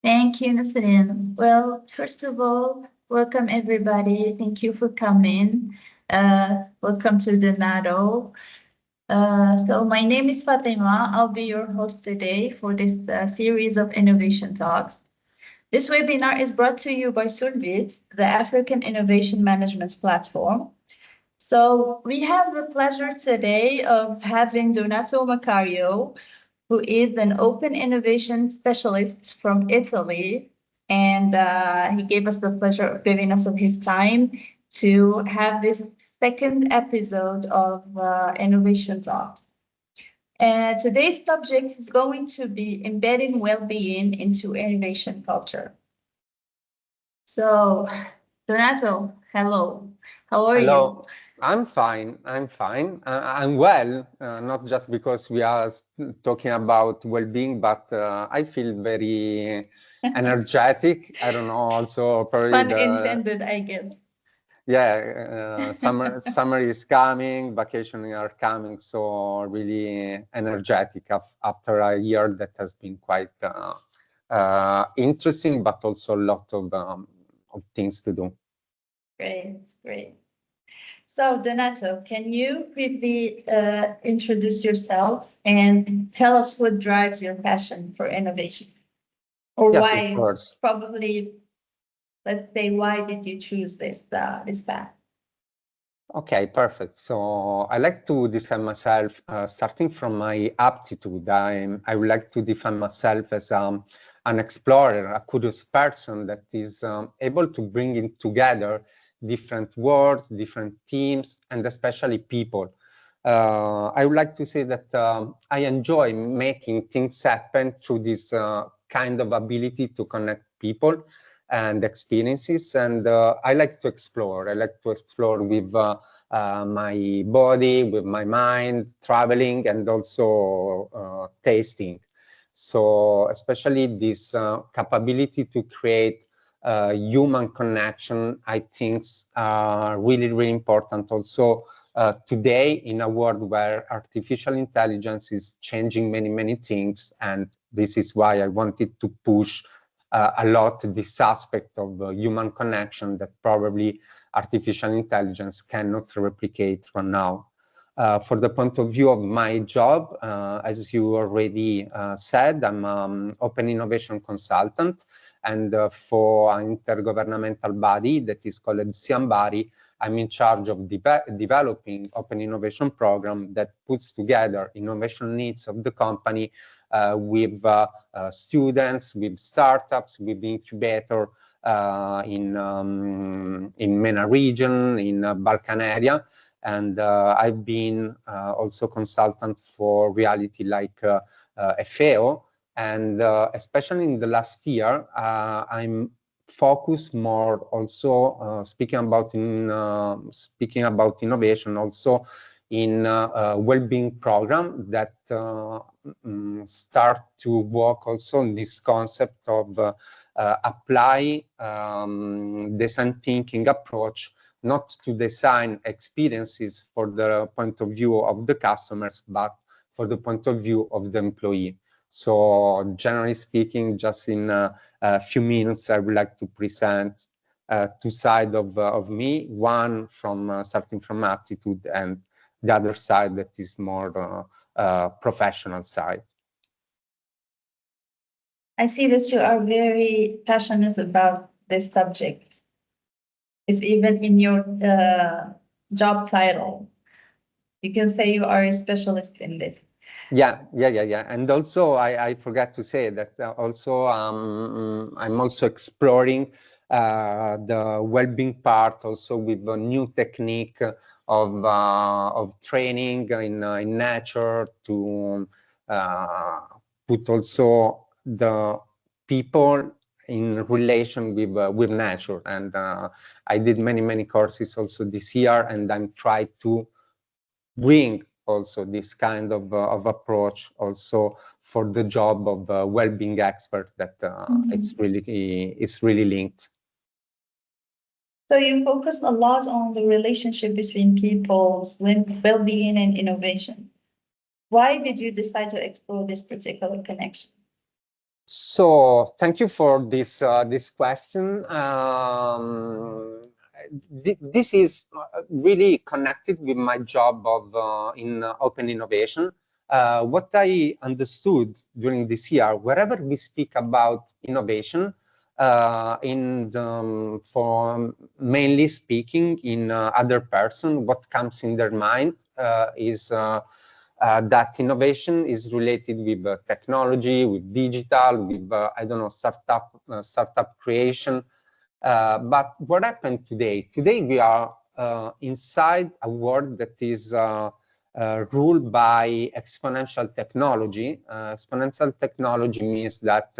Thank you, Nasrin. Well, first of all, welcome everybody. Thank you for coming. Welcome to the NATO. So my name is Fatima. I'll be your host today for this series of innovation talks. This webinar is brought to you by Soolvit, the African Innovation Management Platform. So we have the pleasure today of having Donato Macario, who is an open innovation specialist from Italy. And he gave us the pleasure of giving us of his time to have this second episode of Innovation Talks. And today's subject is going to be embedding well-being into innovation culture. So, Donato, hello. How are you? Hello, I'm fine. I'm fine. I'm well, not just because we are talking about well-being, but I feel very energetic. I don't know, also probably Pun intended, I guess. summer is coming, vacations are coming, so really energetic after a year that has been quite interesting, but also a lot of things to do. Great, great. So, Donato, can you briefly introduce yourself and tell us what drives your passion for innovation? Or Yes, of why, course. probably, let's say, why did you choose this path? Okay, perfect. So I like to describe myself starting from my aptitude. I would like to define myself as an explorer, a curious person that is able to bring in together different worlds, different teams, and especially people. I would like to say that I enjoy making things happen through this kind of ability to connect people and experiences. And I like to explore. I like to explore with my body, with my mind, traveling, and also tasting. So especially this capability to create human connection, I think, are really, really important also today in a world where artificial intelligence is changing many, many things. And this is why I wanted to push a lot this aspect of human connection that probably artificial intelligence cannot replicate right now. For the point of view of my job, as you already said, I'm open innovation consultant, and for an intergovernmental body that is called Siambari, I'm in charge of developing open innovation program that puts together innovation needs of the company with students, with startups, with incubator in MENA region, in Balkan area. And I've been also consultant for reality like FAO. And especially in the last year, I'm focused more also speaking about innovation, also in a well-being program that start to work also on this concept of apply design thinking approach, not to design experiences for the point of view of the customers, but for the point of view of the employee. So generally speaking, just in a few minutes, I would like to present two sides of me, one from starting from aptitude and the other side that is more professional side. I see that you are very passionate about this subject. It's even in your job title. You can say you are a specialist in this. Yeah. And also, I forgot to say that also I'm also exploring the well-being part also with a new technique of training in nature to put also the people in relation with nature. And I did many courses also this year, and I'm trying to bring also this kind of approach also for the job of well-being expert that it's really linked. So you focus a lot on the relationship between people's well-being and innovation. Why did you decide to explore this particular connection? So thank you for this question. This is really connected with my job of in open innovation. What I understood during this year, wherever we speak about innovation, for mainly speaking in other person, what comes in their mind is that innovation is related with technology, with digital, with I don't know, startup creation. But what happened today? Today we are inside a world that is ruled by exponential technology. Exponential technology means that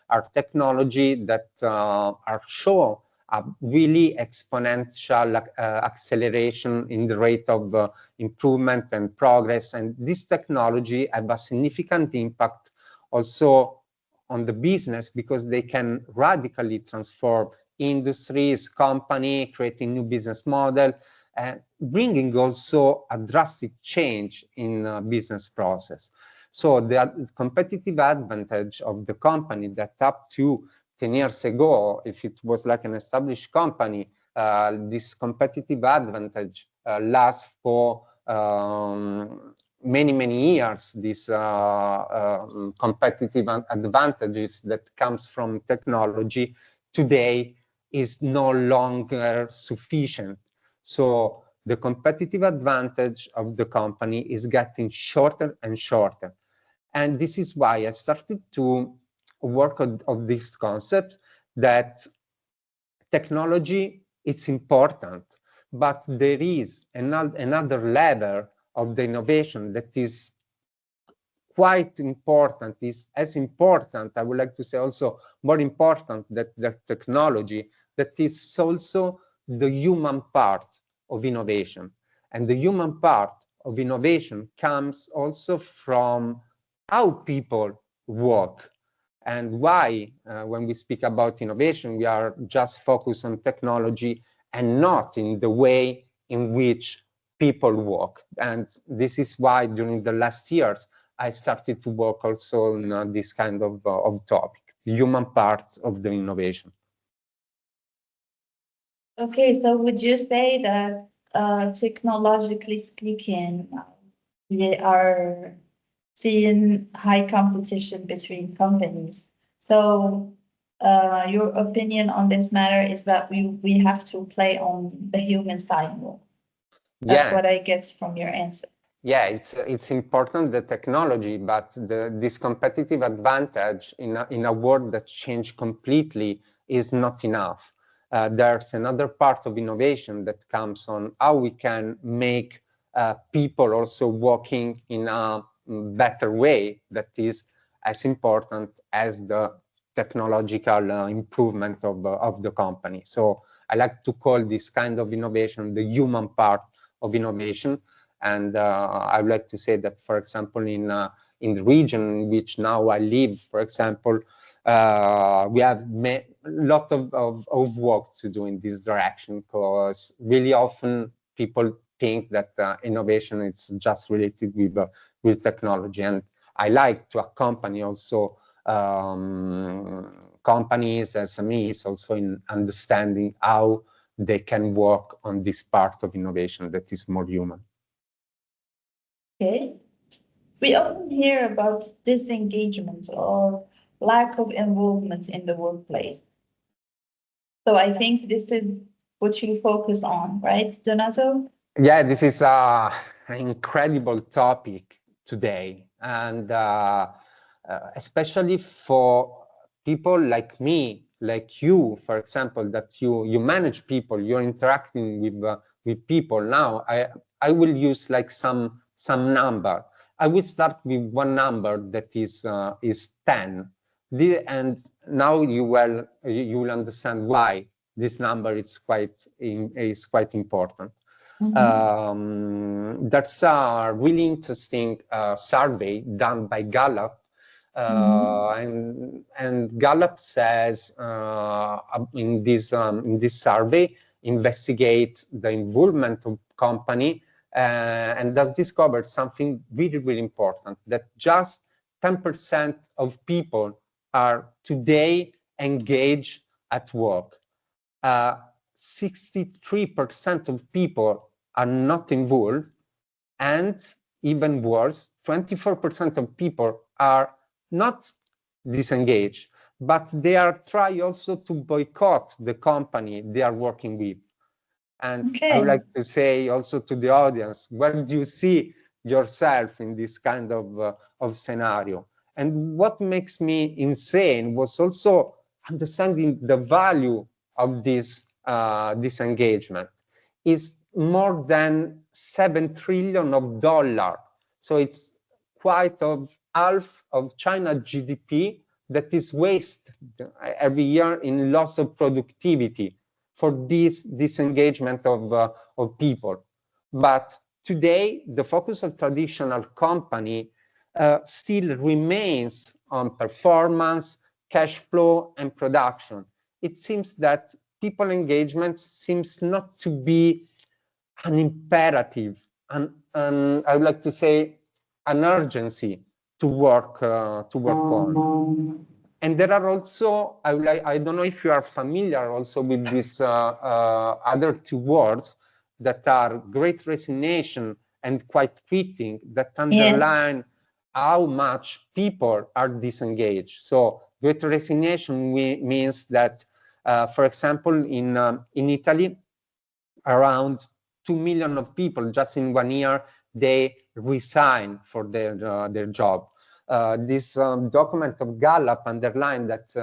our technology that are show a really exponential acceleration in the rate of improvement and progress. And this technology have a significant impact also on the business because they can radically transform industries, company, creating new business model, and bringing also a drastic change in business process. So the competitive advantage of the company that up to 10 years ago, if it was like an established company, this competitive advantage lasts for many years. These competitive advantages that comes from technology today is no longer sufficient. So the competitive advantage of the company is getting shorter and shorter. And this is why I started to work on this concept that technology is important, but there is another level of the innovation that is quite important, is as important, I would like to say also more important than the technology, that is also the human part of innovation. And the human part of innovation comes also from how people work. And why, when we speak about innovation, we are just focused on technology and not in the way in which people work. And this is why during the last years, I started to work also on this kind of topic, the human part of the innovation. Okay, so would you say that technologically speaking, we are seeing high competition between companies? So your opinion on this matter is that we have to play on the human side more. That's what I get from your answer. Yeah, it's important, the technology, but this competitive advantage in a world that changed completely is not enough. There's another part of innovation that comes on how we can make people also working in a better way that is as important as the technological improvement of the company. So I like to call this kind of innovation the human part of innovation. And I would like to say that, for example, in the region in which now I live, for example, we have a lot of work to do in this direction, because really often people think that innovation is just related with technology. And I like to accompany also companies, SMEs, also in understanding how they can work on this part of innovation that is more human. Okay. We often hear about disengagement or lack of involvement in the workplace. So I think this is what you focus on, right, Donato? Yeah, this is an incredible topic today. And especially for people like me, like you, for example, that you manage people, you're interacting with people. Now, I will use like some number. I will start with one number that is 10. And now you will understand why this number is quite important. That's a really interesting survey done by Gallup. And Gallup says in this survey, investigate the involvement of company and has discovered something really important, that just 10% of people are today engaged at work. 63% of people are not involved, and even worse, 24% of people are not disengaged, but they are trying also to boycott the company they are working with. And I would like to say also to the audience, where do you see yourself in this kind of scenario? And what makes me insane was also understanding the value of this disengagement. Is more than $7 trillion. So it's quite of half of China GDP that is wasted every year in loss of productivity for this disengagement of people. But today, the focus of traditional company still remains on performance, cash flow, and production. It seems that people engagement seems not to be an imperative, I would like to say an urgency to work on. And there are also, I don't know if you are familiar also with these other two words that are great resignation and quiet quitting, that underline how much people are disengaged. So great resignation means that, for example, in Italy, around 2 million of people just in 1 year, they resign for their job. This document of Gallup underlined that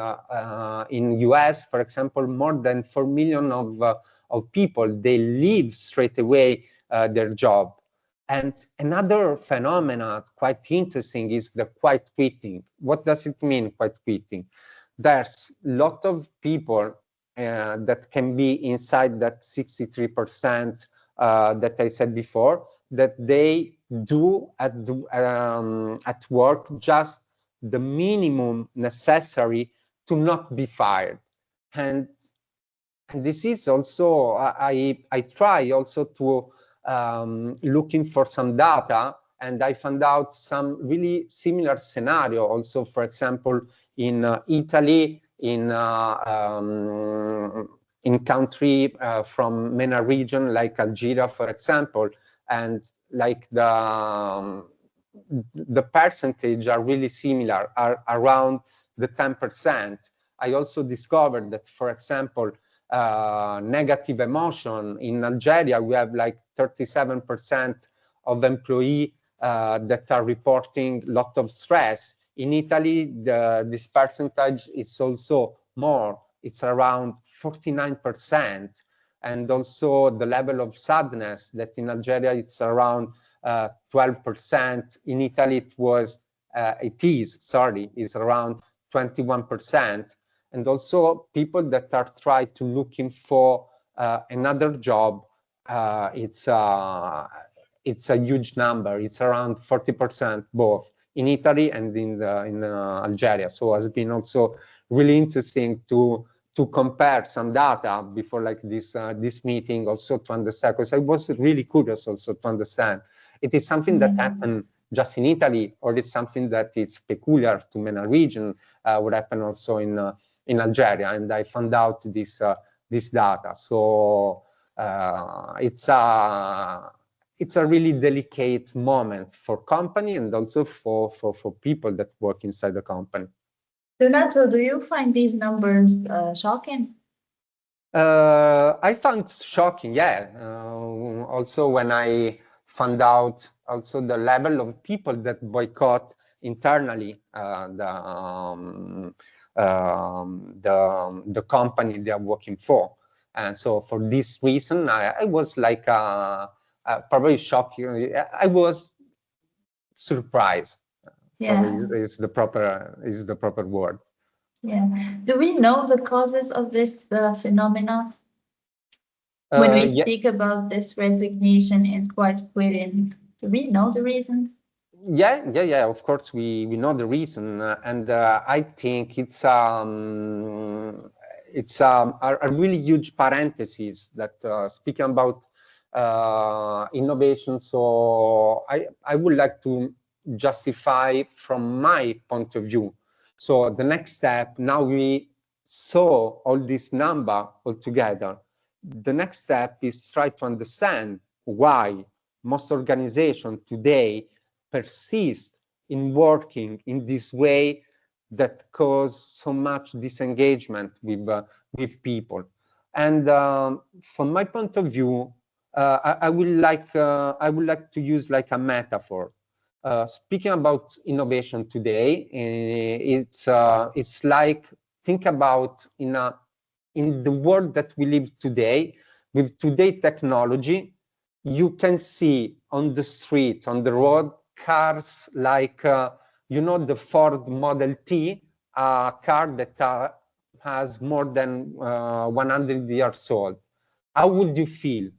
in US, for example, more than 4 million of people, they leave straight away their job. And another phenomena quite interesting is the quiet quitting. What does it mean, quiet quitting? There's a lot of people that can be inside that 63% that I said before, that they do at work just the minimum necessary to not be fired. And this is also, I try also to looking for some data, and I found out some really similar scenario also, for example, in Italy, in country from MENA region like Algeria, for example, and like the percentage are really similar, are around the 10%. I also discovered that, for example, negative emotion in Algeria, we have like 37% of employees that are reporting a lot of stress. In Italy, this percentage is also more. It's around 49%. And also the level of sadness that in Algeria, it's around 12%. In Italy, is around 21%. And also people that are trying to looking for another job, it's a huge number. It's around 40% both in Italy and in Algeria. So it's been also really interesting to compare some data before like this meeting, also to understand, because I was really curious also to understand. It is something that happened just in Italy, or it's something that is peculiar to MENA region, would happen also in Algeria, and I found out this data. So it's a really delicate moment for company and also for people that work inside the company. Donato, do you find these numbers shocking? I found shocking, yeah. Also when I found out also the level of people that boycott internally the company they are working for. And so for this reason, I was like probably shocking. I was surprised. Yeah, is the proper word. Yeah. Do we know the causes of this phenomena? When we speak about this resignation and quiet quitting, do we know the reasons? Yeah. Of course, we know the reason, and I think it's a really huge parenthesis that speaking about innovation. So I would like to justify from my point of view. So the next step, now we saw all this number all together. The next step is try to understand why most organizations today persist in working in this way that cause so much disengagement with people. And from my point of view, I would like to use like a metaphor. Speaking about innovation today, it's like think about in the world that we live today, with today technology, you can see on the street, on the road, cars like the Ford Model T, a car that has more than 100 years old. How would you feel?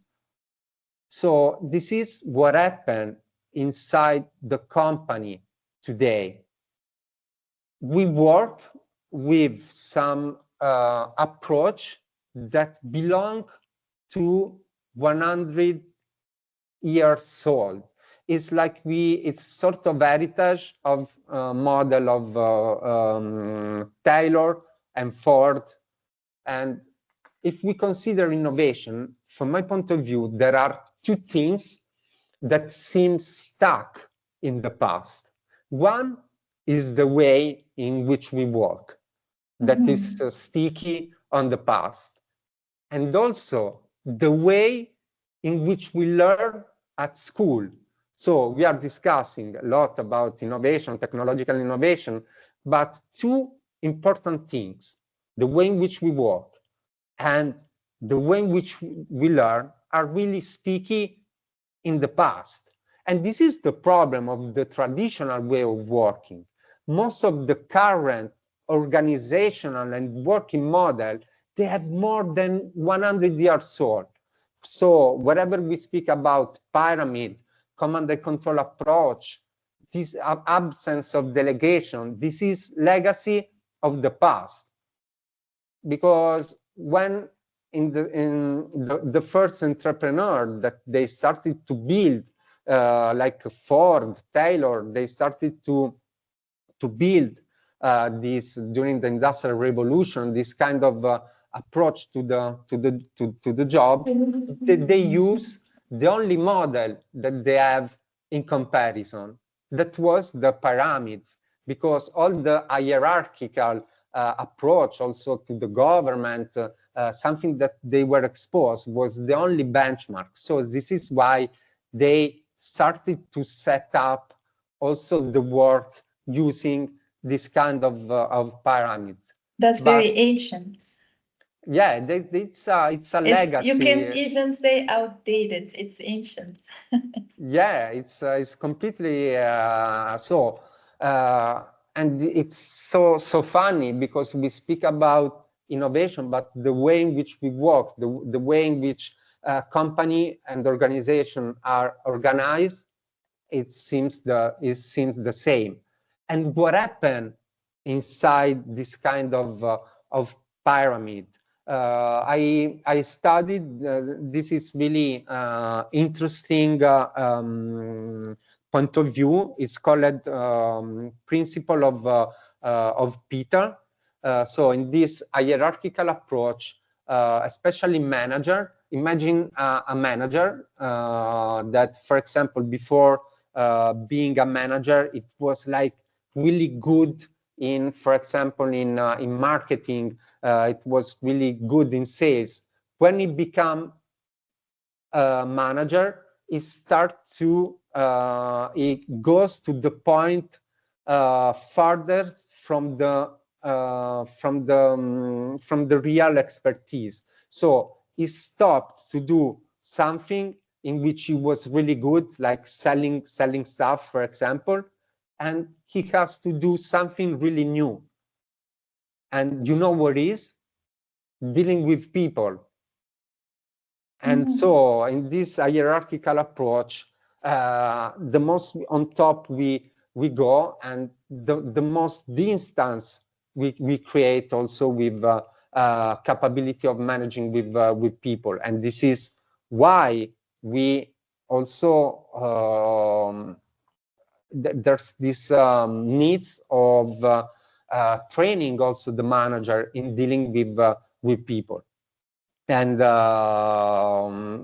So this is what happened inside the company today. We work with some approach that belong to 100 years old. It's like it's sort of heritage of model of Taylor and Ford. And if we consider innovation, from my point of view, there are two things that seem stuck in the past. One is the way in which we work, that is sticky on the past. And also the way in which we learn at school. So we are discussing a lot about innovation, technological innovation, but two important things, the way in which we work and the way in which we learn are really sticky in the past. And this is the problem of the traditional way of working. Most of the current organizational and working model, they have more than 100 years old. So wherever we speak about pyramid, command and control approach, this absence of delegation, this is legacy of the past. Because when in the first entrepreneur that they started to build, like Ford, Taylor, they started to build this during the Industrial Revolution, this kind of approach to the job. They use the only model that they have in comparison. That was the pyramids, because all the hierarchical approach also to the government, something that they were exposed, was the only benchmark. So this is why they started to set up also the work using this kind of pyramids. That's very ancient. Yeah, it's a legacy. You can't even say outdated. It's ancient. Yeah, it's completely so. And it's so funny because we speak about innovation, but the way in which we work, the way in which company and organization are organized, it seems the same. And what happened inside this kind of pyramid? I studied. This is really interesting point of view. It's called principle of Peter. So in this hierarchical approach, especially manager. Imagine a manager that, for example, before being a manager, it was like really good in, for example, in marketing. It was really good in sales. When he become a manager, he starts to he goes to the point farther from the real expertise. So he stopped to do something in which he was really good, like selling stuff, for example, and he has to do something really new. And you know what is? Dealing with people. And so in this hierarchical approach, the most on top we go, and the most distance we create also with capability of managing with people. And this is why we also there's this needs of training also the manager in dealing with people. And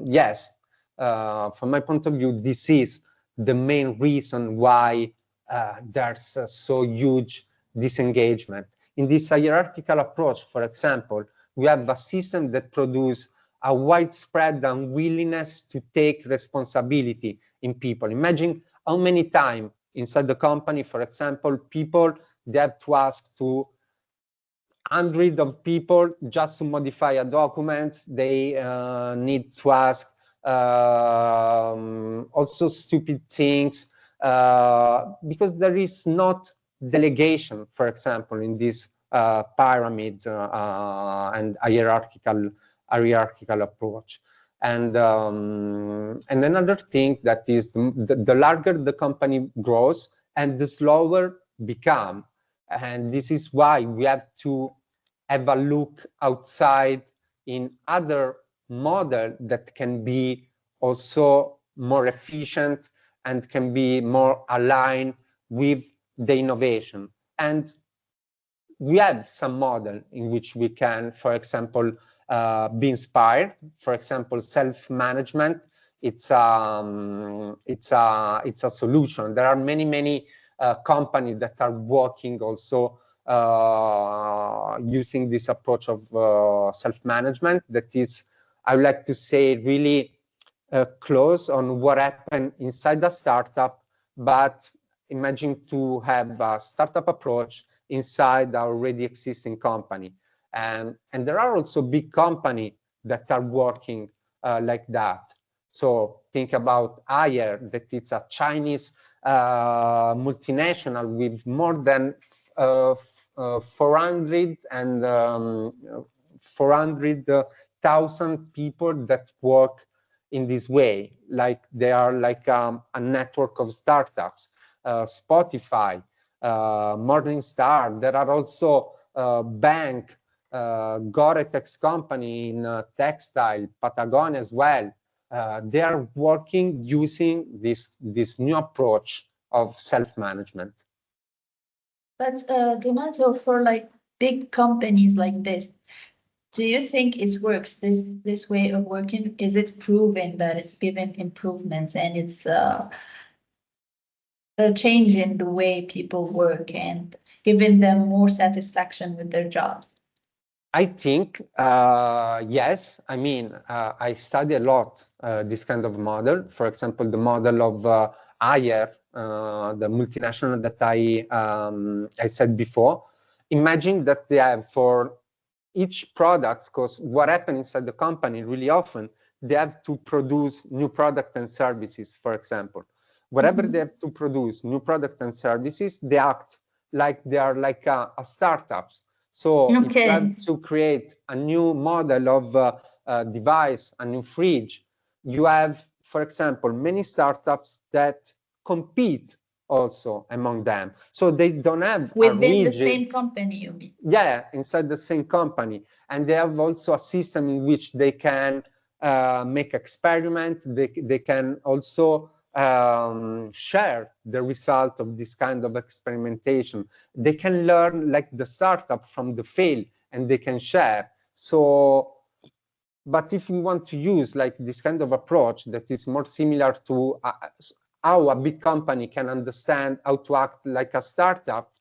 yes, from my point of view, this is the main reason why there's so huge disengagement. In this hierarchical approach, for example, we have a system that produces a widespread unwillingness to take responsibility in people. Imagine how many times inside the company, for example, people, they have to ask to hundreds of people just to modify a document. They need to ask also stupid things because there is not delegation, for example, in this pyramid and hierarchical approach. And another thing that is the larger the company grows and the slower become. And this is why we have to have a look outside in other model that can be also more efficient and can be more aligned with the innovation. And we have some model in which we can, for example, be inspired. For example, self-management. It's a solution. There are many companies that are working also using this approach of self-management. That is, I would like to say, really close on what happened inside the startup, but imagine to have a startup approach inside the already existing company. And there are also big companies that are working like that. So think about Haier, that it's a Chinese multinational with more than 400,000 people that work in this way. Like they are like a network of startups. Spotify, Morningstar. There are also bank, Gore-Tex company in textile, Patagonia as well. They are working using this new approach of self-management. But Donato, for like big companies like this, do you think it works, this way of working? Is it proven that it's given improvements and it's a change in the way people work and giving them more satisfaction with their jobs? I think, yes. I mean, I study a lot this kind of model. For example, the model of Haier, the multinational that I said before. Imagine that they have for each product, because what happens inside the company really often, they have to produce new product and services, for example. Whatever they have to produce, new product and services, they act like they are like a startups. So if you have to create a new model of device, a new fridge, you have, for example, many startups that compete also among them. So they don't have within the same company, you mean? Yeah, inside the same company. And they have also a system in which they can make experiments. They can also share the result of this kind of experimentation. They can learn like the startup from the fail, and they can share. So, but if we want to use like this kind of approach that is more similar to how a big company can understand how to act like a startup,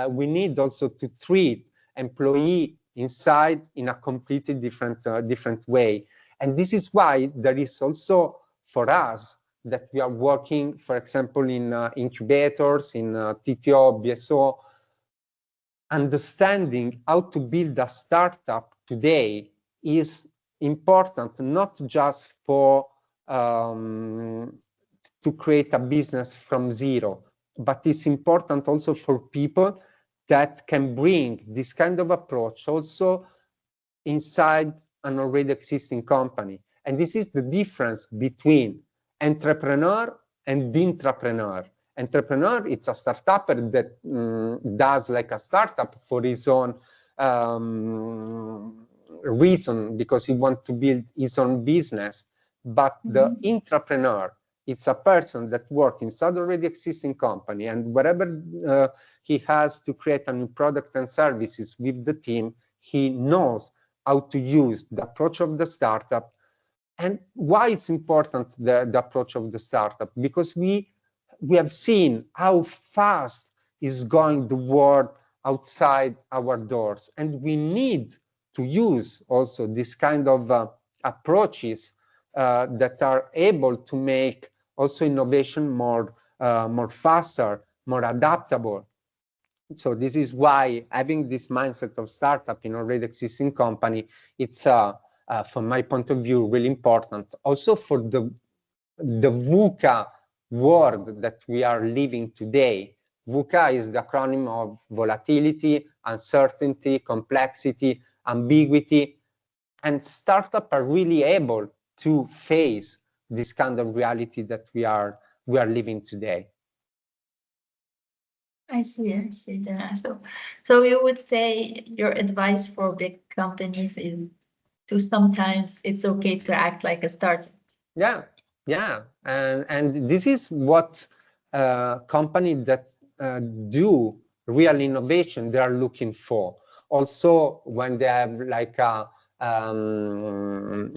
we need also to treat employee inside in a completely different way. And this is why there is also for us that we are working, for example, in incubators, in TTO, BSO, understanding how to build a startup today is important, not just for to create a business from zero, but it's important also for people that can bring this kind of approach also inside an already existing company. And this is the difference between entrepreneur and intrapreneur. Entrepreneur, it's a startupper that does like a startup for his own reason, because he wants to build his own business. But the intrapreneur It's a person that works inside already existing company, and whatever he has to create a new product and services with the team, he knows how to use the approach of the startup. And why it's important, the approach of the startup? Because we have seen how fast is going the world outside our doors, and we need to use also this kind of approaches that are able to make also innovation more faster, more adaptable. So this is why having this mindset of startup in already existing company, it's from my point of view really important. Also for the VUCA world that we are living today. VUCA is the acronym of volatility, uncertainty, complexity, ambiguity, and startups are really able to face this kind of reality that we are living today. I see, Dana. So you would say your advice for big companies is to sometimes it's okay to act like a startup. Yeah, and this is what companies that do real innovation they are looking for. Also, when they have like a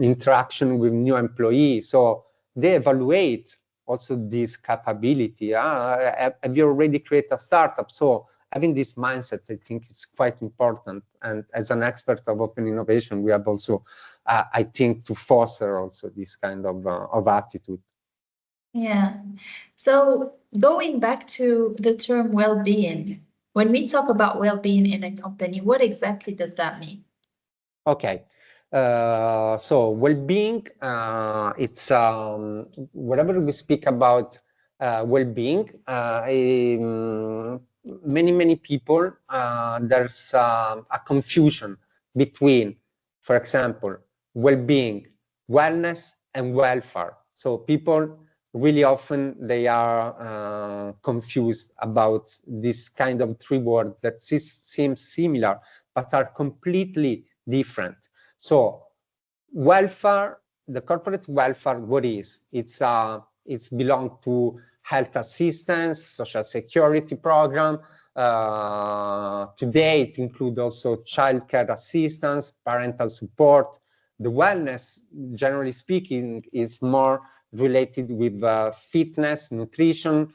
interaction with new employees, so they evaluate also this capability. Have you already created a startup? So having this mindset, I think, is quite important. And as an expert of open innovation, we have also, I think, to foster also this kind of attitude. Yeah. So going back to the term well-being, when we talk about well-being in a company, what exactly does that mean? Okay. So well-being, it's whenever we speak about well-being, many people, there's a confusion between, for example, well-being, wellness, and welfare. So people really often they are confused about this kind of three words that seem similar but are completely different. So welfare, the corporate welfare, what is? It's belong to health assistance, social security program. Today it includes also childcare assistance, parental support. The wellness, generally speaking, is more related with fitness, nutrition,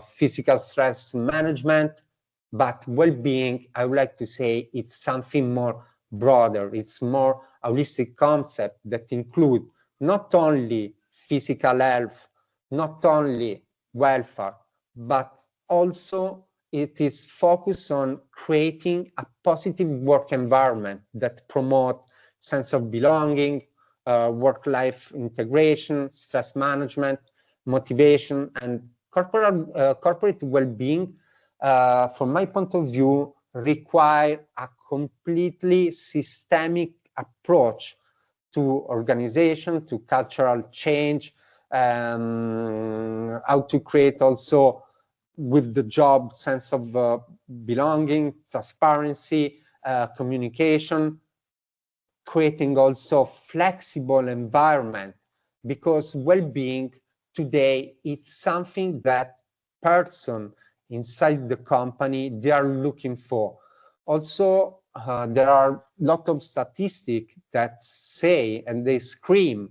physical stress management. But well-being, I would like to say, it's something more broader. It's more holistic concept that include not only physical health, not only welfare, but also it is focused on creating a positive work environment that promote sense of belonging, work-life integration, stress management, motivation, and corporate well-being, from my point of view, require a completely systemic approach to organization, to cultural change, how to create also with the job sense of belonging, transparency, communication, creating also flexible environment, because well-being today it's something that person inside the company they are looking for. Also, there are a lot of statistics that say and they scream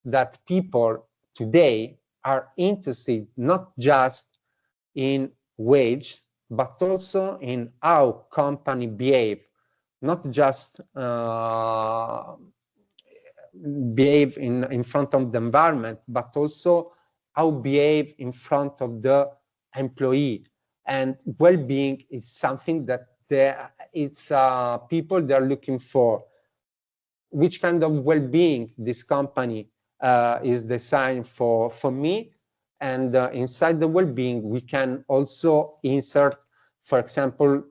that people today are interested not just in wage, but also in how company behave, not just behave in front of the environment, but also how behave in front of the employee. And well-being is something that it's people they're looking for. Which kind of well-being this company is designed for me. And inside the well-being, we can also insert, for example,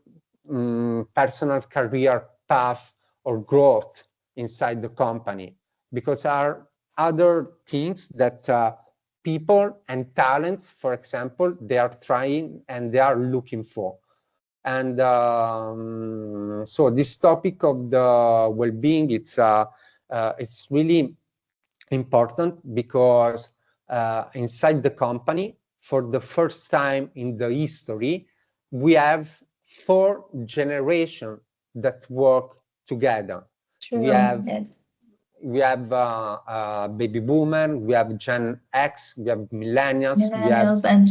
personal career path or growth inside the company, because are other things that people and talents, for example, they are trying and they are looking for. And so this topic of the well-being, it's really important because inside the company, for the first time in the history, we have 4 generations that work together. True. Yes. We have baby boomer, we have Gen X, we have millennials, we have and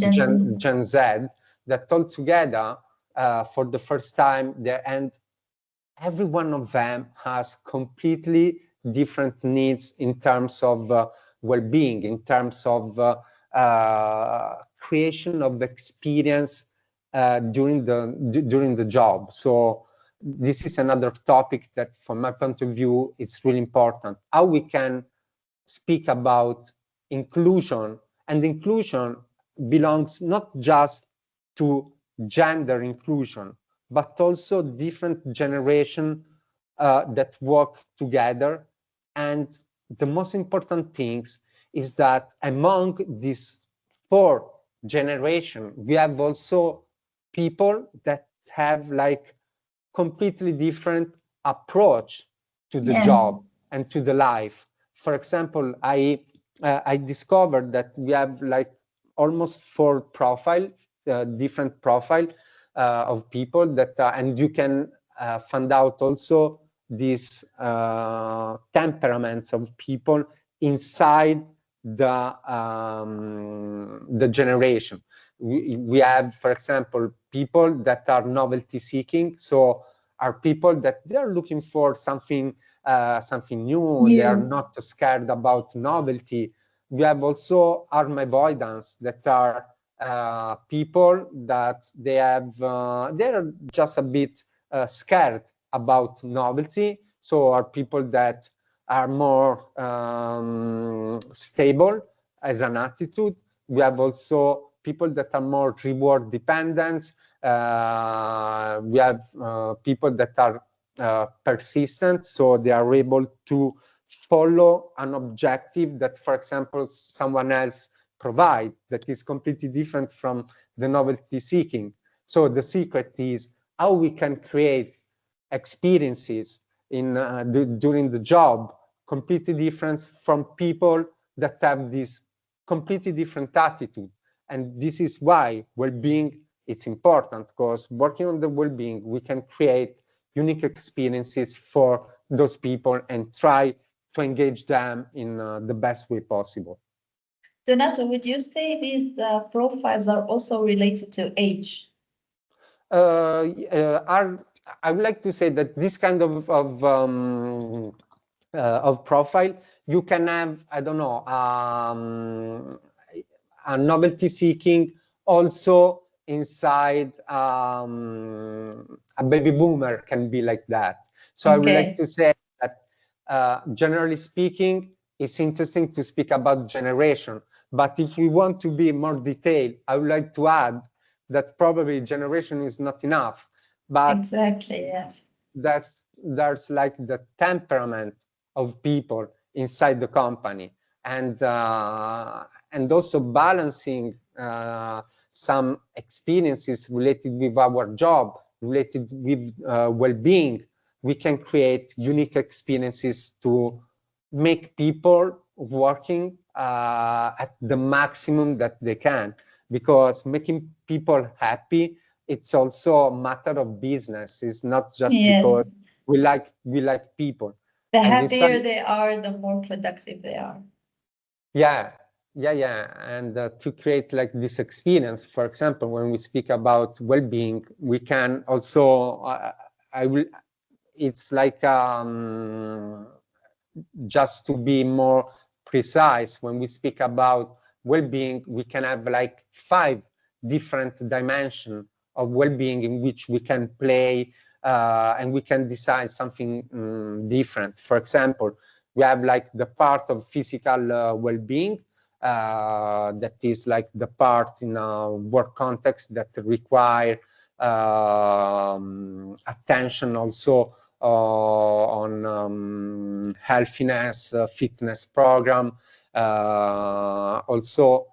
Gen Z, that all together for the first time, and every one of them has completely different needs in terms of well-being, in terms of creation of experience during the job. So this is another topic that, from my point of view, it's really important. How we can speak about inclusion, and inclusion belongs not just to gender inclusion, but also different generation that work together. And the most important things is that among these 4 generations, we have also people that have like completely different approach to the job and to the life. For example, I discovered that we have like almost 4 profile, different profile of people that, and you can find out also these temperaments of people inside the generation. We have, for example, people that are novelty seeking, so are people that they are looking for something new. They are not scared about novelty. We have also harm avoidance, that are people that they are just a bit scared about novelty. So are people that are more stable as an attitude. We have also people that are more reward dependent. We have people that are persistent, so they are able to follow an objective that, for example, someone else provide, that is completely different from the novelty seeking. So the secret is how we can create experiences during the job completely different from people that have this completely different attitude. And this is why well-being it's important, because working on the well-being, we can create unique experiences for those people and try to engage them in the best way possible. Donato, would you say these profiles are also related to age? I would like to say that this kind of profile, you can have, I don't know, a novelty seeking also inside a baby boomer can be like that. So I would like to say that generally speaking, it's interesting to speak about generation. But if we want to be more detailed, I would like to add that probably generation is not enough. But exactly, yes. There's like the temperament of people inside the company, and also balancing some experiences related with our job, related with well-being. We can create unique experiences to make people working at the maximum that they can, because making people happy, it's also a matter of business. It's not just because we like people. The happier they are, the more productive they are. Yeah. And to create like this experience, for example, when we speak about well-being, we can also, it's like just to be more precise, when we speak about well-being, we can have like 5 different dimensions of well-being in which we can play and we can decide something different. For example, we have like the part of physical well-being, that is like the part in a work context that require attention also on healthiness, fitness program. Also,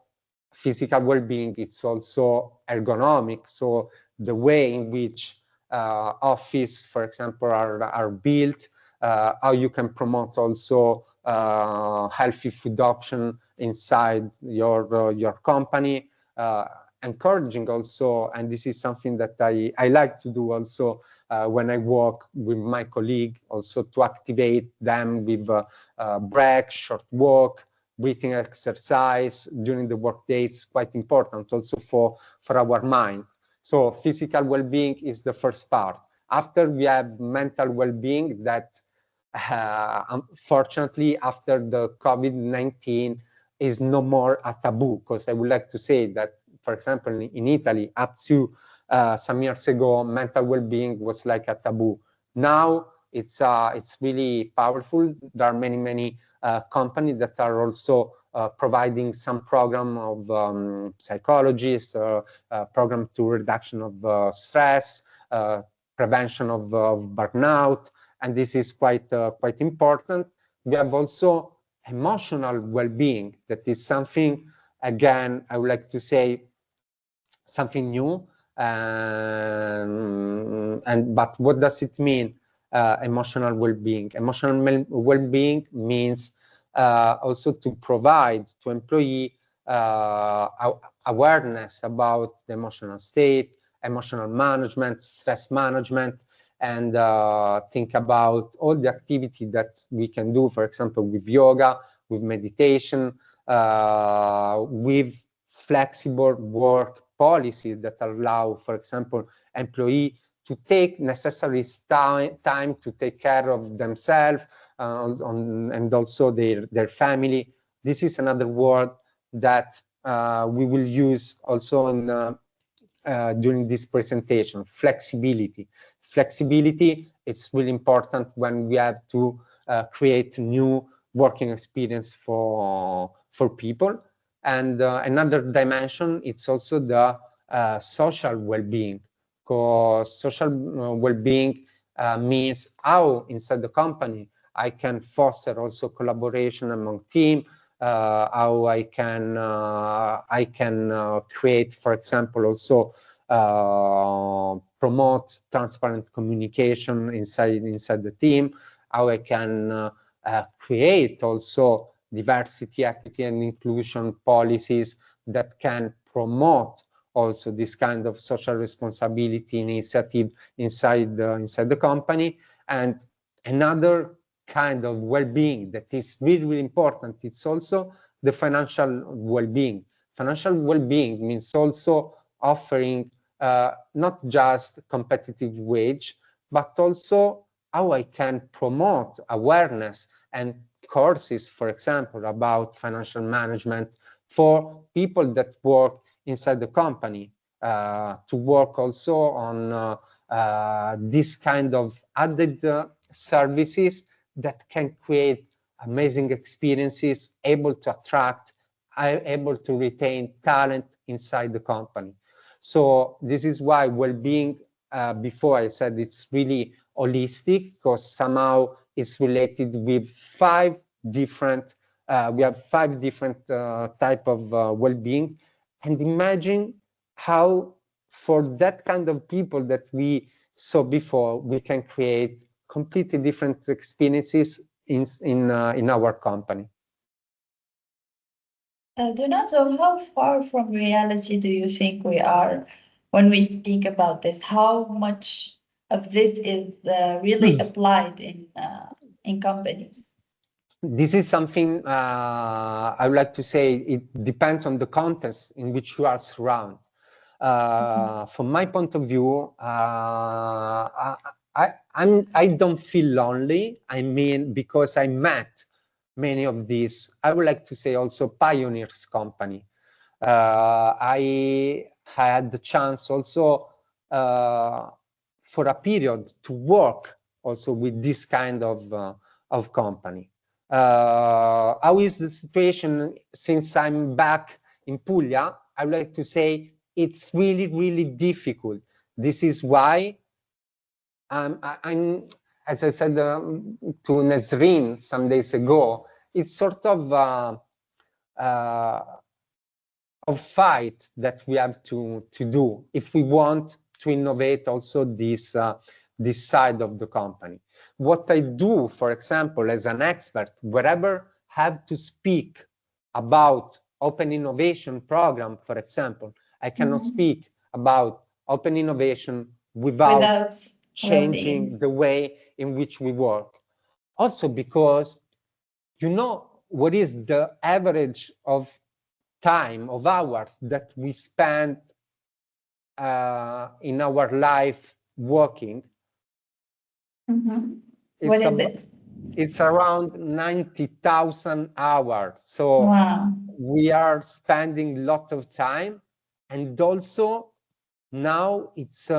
physical well-being, it's also ergonomic. So the way in which office, for example, are built, how you can promote also healthy food option inside your company, encouraging also, and this is something that I like to do also when I work with my colleague, also to activate them with break, short walk, breathing exercise during the work day. It's quite important also for our mind. So physical well-being is the first part. After we have mental well-being that unfortunately after the COVID-19 is no more a taboo, because I would like to say that, for example, in Italy, up to some years ago, mental well-being was like a taboo. Now it's really powerful. There are many companies that are also providing some program of psychologists, program to reduction of stress, prevention of burnout, and this is quite important. We have also emotional well-being. That is something, again, I would like to say, something new. But what does it mean, emotional well-being? Emotional well-being means also to provide to employee awareness about the emotional state, emotional management, stress management, and think about all the activity that we can do, for example, with yoga, with meditation, with flexible work policies that allow, for example, employee to take necessary time to take care of themselves and also their family. This is another word that we will use also in during this presentation: flexibility. Flexibility is really important when we have to create new working experience for people. And another dimension, it's also the social well-being, because social well-being means how inside the company I can foster also collaboration among team, how I can create, for example, also promote transparent communication inside the team, how I can create also diversity, equity, and inclusion policies that can promote also this kind of social responsibility initiative inside the company. And another kind of well-being that is really, really important, it's also the financial well-being. Financial well-being means also offering not just competitive wage, but also how I can promote awareness and courses, for example, about financial management for people that work inside the company, to work also on this kind of added services that can create amazing experiences, able to attract, able to retain talent inside the company. So this is why well-being, before I said it's really holistic, because somehow it's related with five different, we have five different type of well-being. And imagine how for that kind of people that we saw before, we can create completely different experiences in our company. Donato, how far from reality do you think we are when we speak about this? How much of this is really applied in companies? This is something I would like to say, it depends on the context in which you are surrounded. From my point of view, I don't feel lonely. I mean, because I met many of these, I would like to say also pioneers company. I had the chance also for a period to work also with this kind of company. How is the situation since I'm back in Puglia? I would like to say it's really, really difficult. This is why I'm as I said to Nesreen some days ago, it's sort of fight that we have to do if we want to innovate also this side of the company. what I do, for example, as an expert, wherever have to speak about open innovation program, for example, I cannot speak about open innovation without changing the way in which we work. Also because, you know, what is the average of time, of hours that we spend in our life working? What is it? It's around 90,000 hours. So Wow. we are spending a lot of time. And also now it's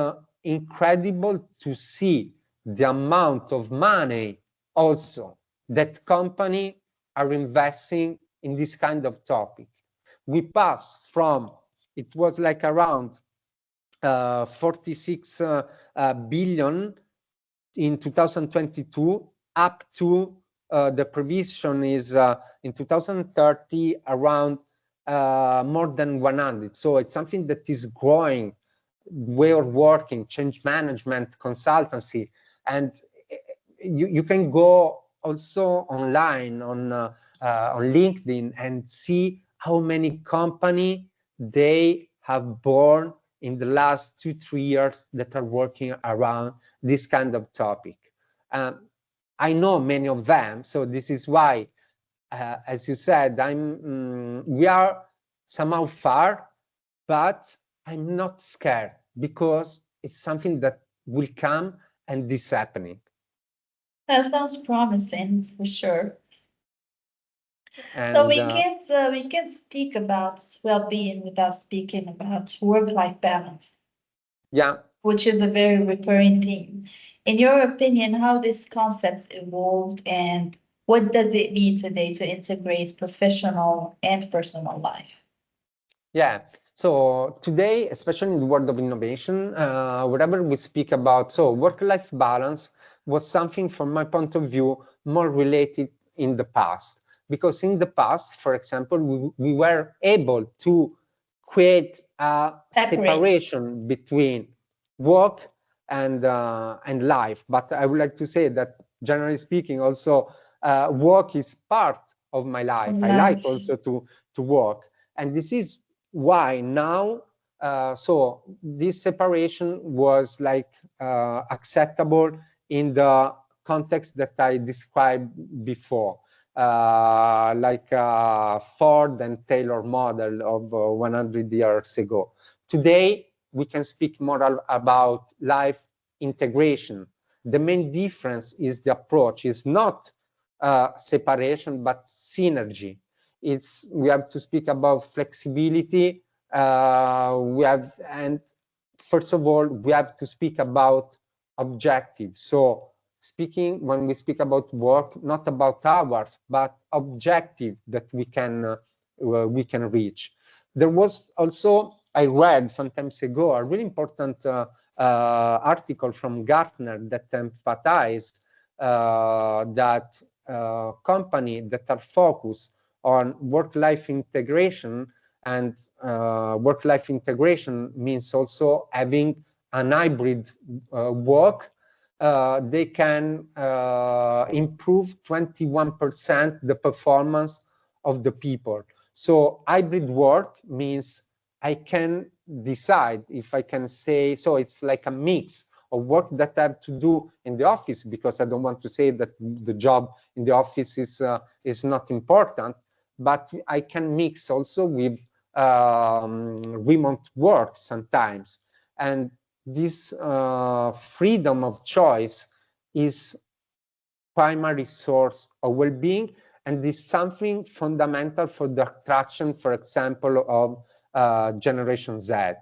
incredible to see the amount of money also that companies are investing in this kind of topic. We pass from, it was like around 46 billion in 2022 up to the provision is in 2030 around more than 100. So it's something that is growing, way of working, change management, consultancy, and you can go also online on LinkedIn and see how many company they have born in the last 2-3 years that are working around this kind of topic. I know many of them, so this is why, as you said, we are somehow far, but I'm not scared because it's something that will come and is happening. That sounds promising for sure. And, so we can't speak about well-being without speaking about work-life balance. Yeah. Which is a very recurring theme. In your opinion, how this concept evolved and what does it mean today to integrate professional and personal life? Yeah. So today, especially in the world of innovation, wherever we speak about, so work-life balance was something from my point of view more related in the past. Because in the past, for example, we were able to create a separation between work and life. But I would like to say that, generally speaking, also work is part of my life. I like also to work. And this is why now, so this separation was like acceptable in the context that I described before, like Ford and Taylor model of 100 years ago. Today, we can speak more about life integration. The main difference is the approach. It's not separation, but synergy. We have to speak about flexibility. And first of all, we have to speak about objectives. So when we speak about work, not about hours, but objective that we can reach. There was also, I read some times ago, a really important article from Gartner that emphasized that companies that are focused on work-life integration, and work-life integration means also having an hybrid work, they can improve 21% the performance of the people. So hybrid work means I can decide if I can say, so it's like a mix of work that I have to do in the office, because I don't want to say that the job in the office is not important, but I can mix also with remote work sometimes. And this freedom of choice is primary source of well-being, and is something fundamental for the attraction, for example, of Generation Z.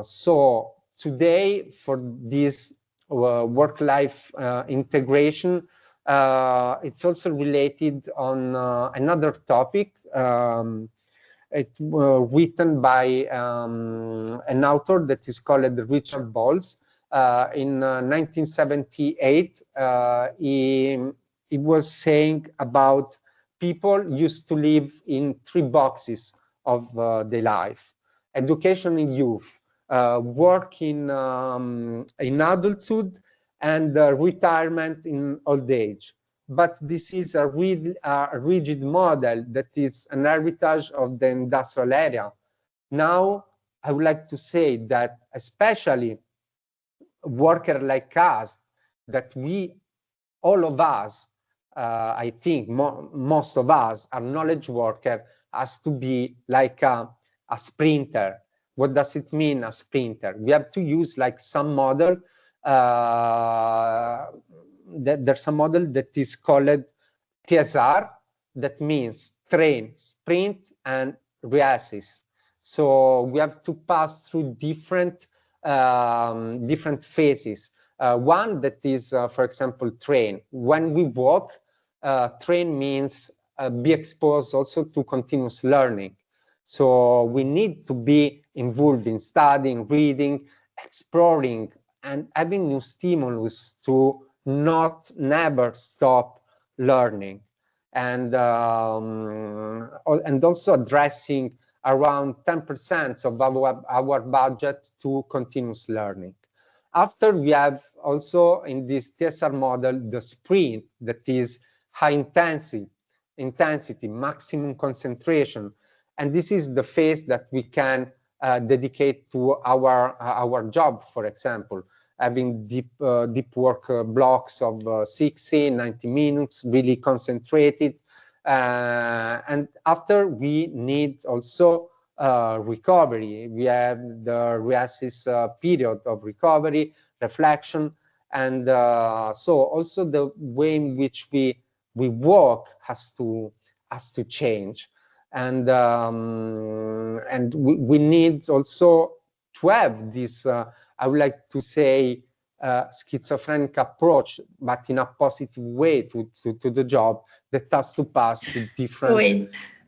So today, for this work-life integration, it's also related on another topic. It's written by an author that is called Richard Bowles. In 1978, he was saying about people used to live in 3 boxes of their life: education in youth, work in adulthood, and retirement in old age. But this is a rigid model that is an heritage of the industrial area. Now, I would like to say that especially workers like us, that all of us, I think most of us are knowledge worker, has to be like a sprinter. What does it mean, a sprinter? We have to use like some model. There's a model that is called TSR, that means train, sprint, and reassist. So we have to pass through different phases. One that is, for example, train. When we walk, train means be exposed also to continuous learning. So we need to be involved in studying, reading, exploring, and having new stimulus to never stop learning. And also addressing around 10% of our budget to continuous learning. After, we have also in this TSR model the sprint, that is high intensity, maximum concentration, and this is the phase that we can dedicate to our job, for example, having deep work blocks of 60, 90 minutes, really concentrated. And after, we need also recovery. We have the reassist period of recovery, reflection, and so also the way in which we work has to change. And we need also to have this, I would like to say, schizophrenic approach, but in a positive way to the job, that has to pass to different.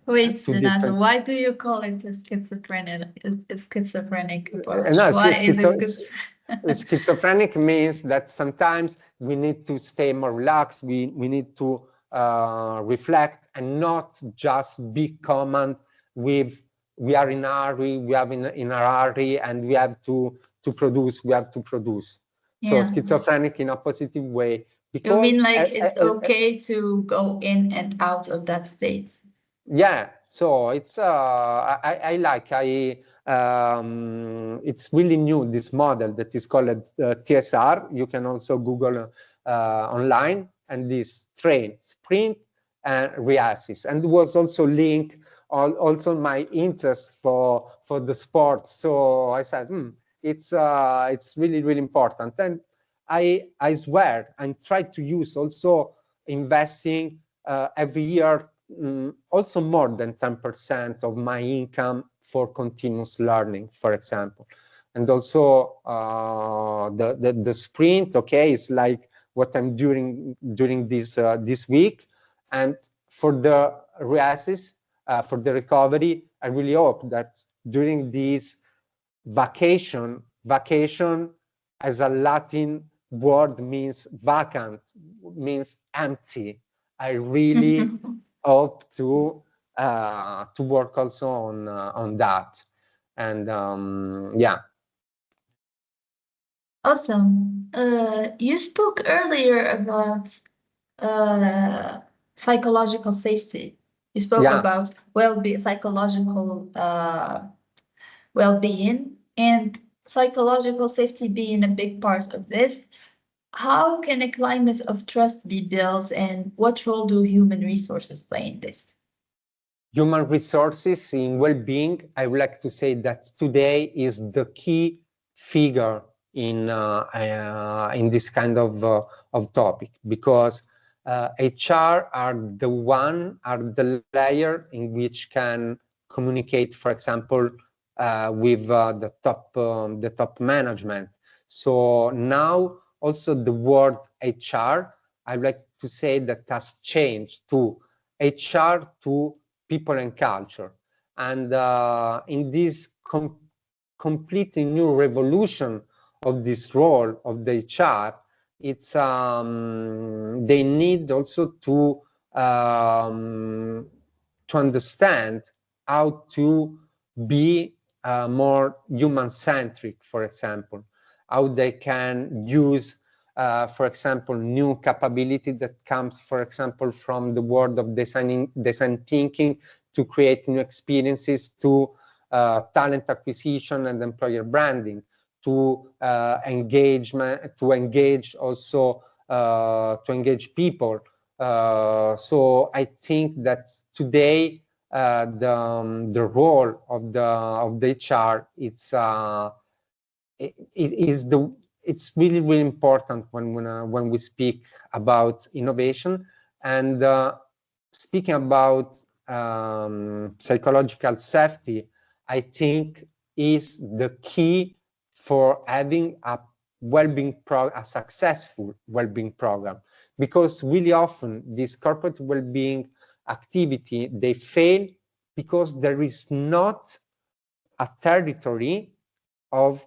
Wait, Donato, why do you call it a schizophrenic approach? No, why is it schizophrenic means that sometimes we need to stay more relaxed, we need to reflect, and not just be command with we are in a hurry, we are in a hurry, and we have to produce. So yeah. Schizophrenic in a positive way. Because you mean like it's okay to go in and out of that state? Yeah, so it's it's really new, this model that is called TSR. You can also Google online, and this train, sprint, and reassist. And was also linked also my interest for the sport. So I said, it's really, really important. And I swear, and try to use also investing every year also more than 10% of my income for continuous learning, for example. And also the sprint, okay, is like what I'm doing during this week. And for the reassist, for the recovery, I really hope that during this vacation as a Latin word means vacant, means empty. I really hope to work also on that. And yeah. Awesome. You spoke earlier about psychological safety. You spoke about psychological well-being, and psychological safety being a big part of this. How can a climate of trust be built, and what role do human resources play in this? Human resources in well-being, I would like to say that today is the key figure in this kind of topic, because HR are the layer in which can communicate, for example, with the top management. So now also the word HR, I would like to say that has changed to HR to people and culture. And in this completely new revolution of this role of the HR, it's they need also to understand how to be more human-centric, for example, how they can use for example, new capability that comes, for example, from the world of design thinking to create new experiences, to talent acquisition and employer branding, to engagement, to engage also, to engage people. So I think that today the role of the HR it's really important when we speak about innovation. And speaking about psychological safety, I think is the key for having a successful well-being program, because really often this corporate well-being activity, they fail because there is not a territory of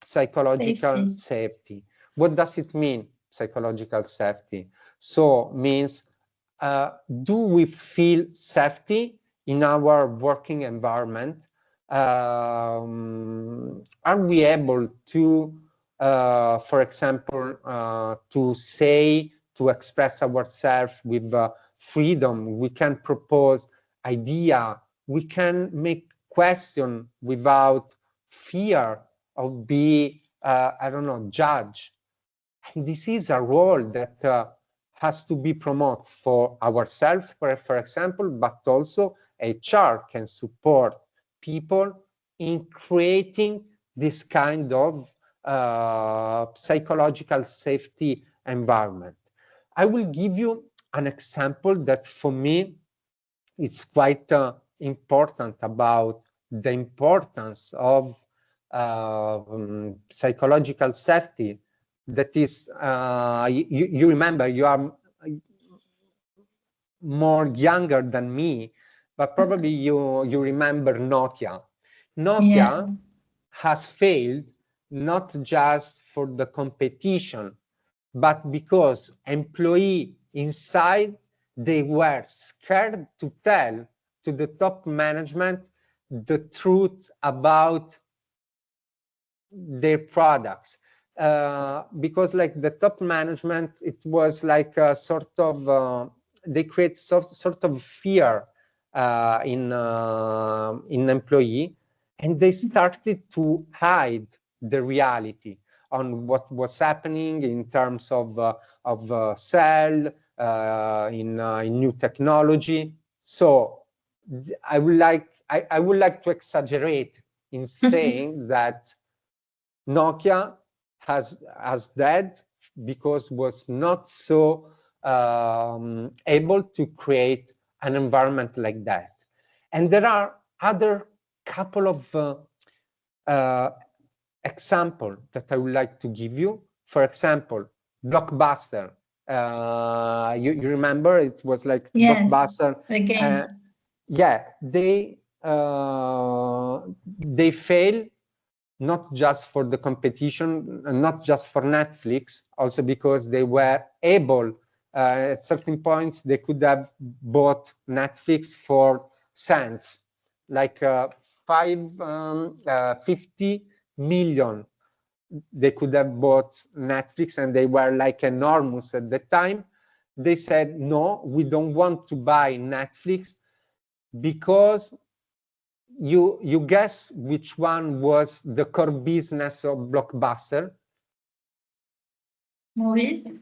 psychological safety. What does it mean, psychological safety? So means, do we feel safety in our working environment? Are we able to, for example, to express ourselves with freedom? We can propose idea. We can make question without fear of being, I don't know, judged. And this is a role that has to be promoted for ourselves, for example, but also HR can support people in creating this kind of psychological safety environment. I will give you an example that for me it's quite important about the importance of psychological safety. That is, you remember, you are more younger than me, but probably you remember Nokia. Nokia has failed not just for the competition, but because employees inside, they were scared to tell to the top management the truth about their products. Because like the top management, it was like a sort of, they create sort of fear in employee, and they started to hide the reality on what was happening in terms of sell in new technology. So I would like to exaggerate in saying that Nokia has dead because was not so able to create an environment like that. And there are other couple of example that I would like to give you. For example, Blockbuster. You remember it was like Blockbuster. Yeah, they fail not just for the competition, not just for Netflix, also because they were able, at certain points, they could have bought Netflix for cents, like 50 million. They could have bought Netflix, and they were like enormous at the time. They said, no, we don't want to buy Netflix because you guess which one was the core business of Blockbuster? Movies?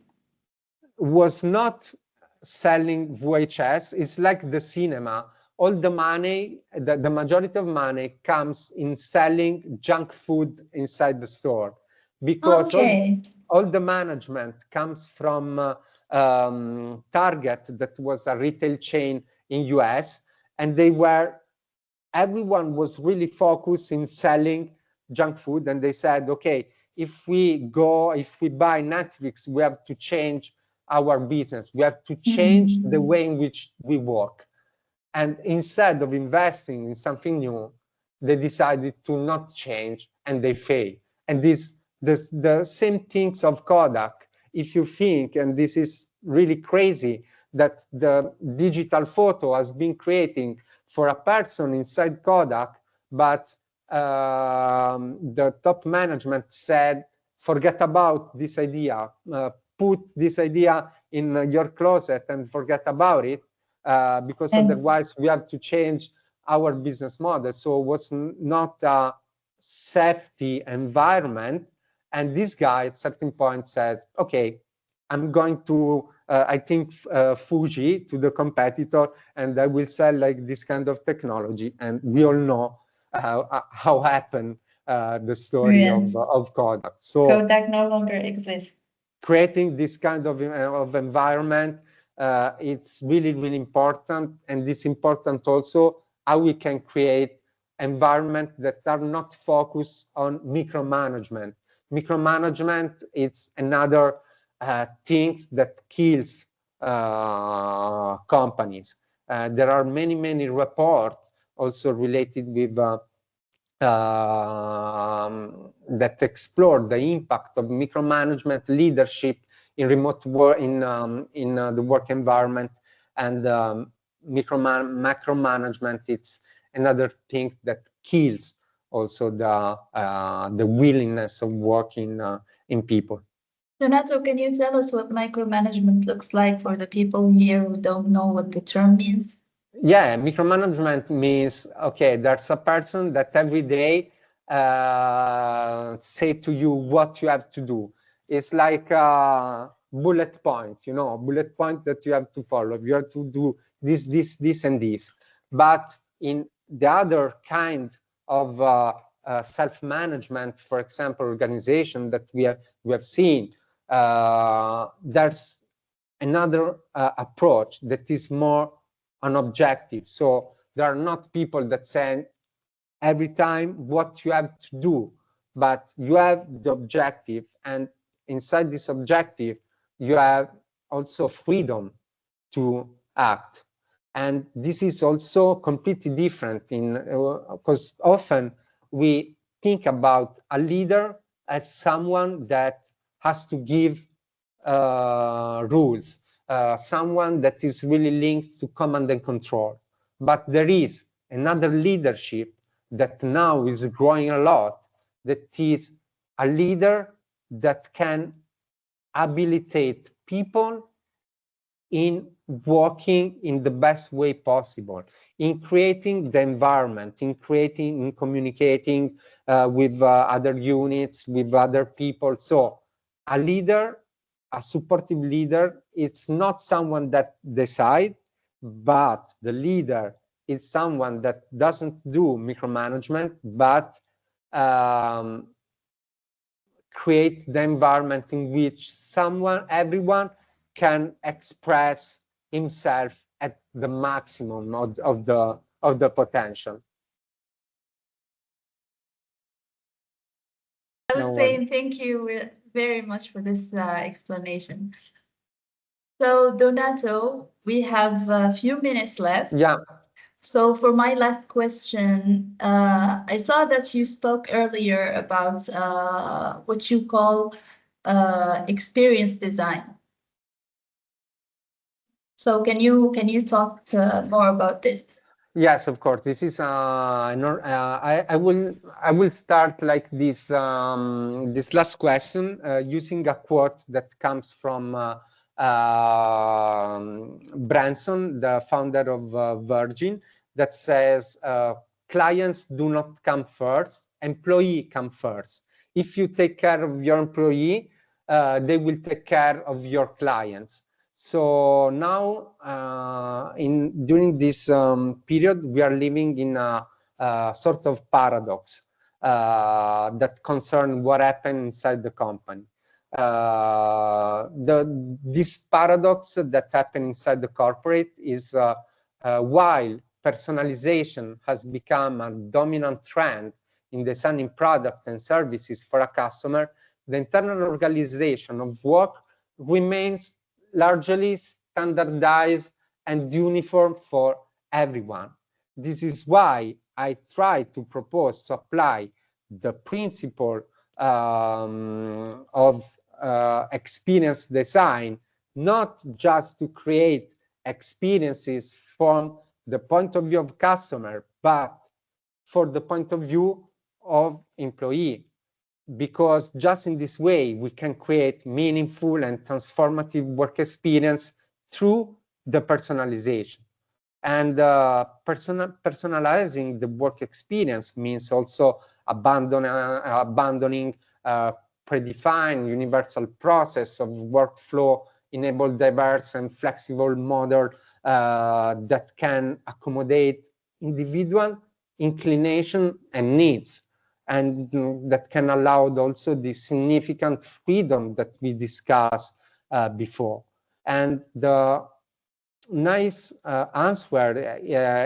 Was not selling VHS. It's like the cinema. All the money, the majority of money comes in selling junk food inside the store, because all the management comes from Target, that was a retail chain in US, and everyone was really focused in selling junk food, and they said, okay, if we buy Netflix, we have to change our business. We have to change the way in which we work. And instead of investing in something new, they decided to not change, and they fail. And the same things of Kodak. If you think, and this is really crazy, that the digital photo has been creating for a person inside Kodak, but the top management said forget about this idea, put this idea in your closet and forget about it, because otherwise we have to change our business model. So it was not a safety environment. And this guy at certain point says, okay, I'm going to, I think, Fuji to the competitor, and I will sell like this kind of technology. And we all know how happened the story of Kodak. So Kodak no longer exists. Creating this kind of environment, it's really, really important. And it's important also how we can create environments that are not focused on micromanagement. Micromanagement, it's another thing that kills companies. There are many, many reports also related with that explore the impact of micromanagement leadership in remote work, in the work environment, and macromanagement. It's another thing that kills also the willingness of working in people. Donato, can you tell us what micromanagement looks like for the people here who don't know what the term means? Yeah, micromanagement means, okay, there's a person that every day say to you what you have to do. It's like a bullet point, you know, a bullet point that you have to follow. You have to do this, this, this, and this. But in the other kind of self-management, for example, organization that we have seen, there's another approach that is more an objective. So there are not people that say every time what you have to do, but you have the objective, and inside this objective you have also freedom to act. And this is also completely different in because often we think about a leader as someone that has to give rules, someone that is really linked to command and control. But there is another leadership that now is growing a lot, that is a leader that can habilitate people in working in the best way possible, in creating the environment, in creating, in communicating with other units, with other people. So a leader, a supportive leader, it's not someone that decides, but the leader is someone that doesn't do micromanagement, but create the environment in which everyone can express himself at the maximum of the potential. I was saying thank you very much for this explanation. So Donato, we have a few minutes left. Yeah. So for my last question, I saw that you spoke earlier about what you call experience design. So can you talk more about this? Yes, of course. This is I will start like this this last question using a quote that comes from Branson, the founder of Virgin, that says, clients do not come first, employee come first. If you take care of your employee, they will take care of your clients. So now, during this period, we are living in a sort of paradox that concern what happened inside the company. This paradox that happened inside the corporate is while personalization has become a dominant trend in designing products and services for a customer, the internal organization of work remains largely standardized and uniform for everyone. This is why I try to propose to apply the principle of experience design, not just to create experiences from the point of view of customer, but for the point of view of employee. because just in this way, we can create meaningful and transformative work experience through the personalization. And personalizing the work experience means also abandoning predefined universal process of workflow, enable diverse and flexible model that can accommodate individual inclination and needs, and that can allow also the significant freedom that we discussed before. And the nice answer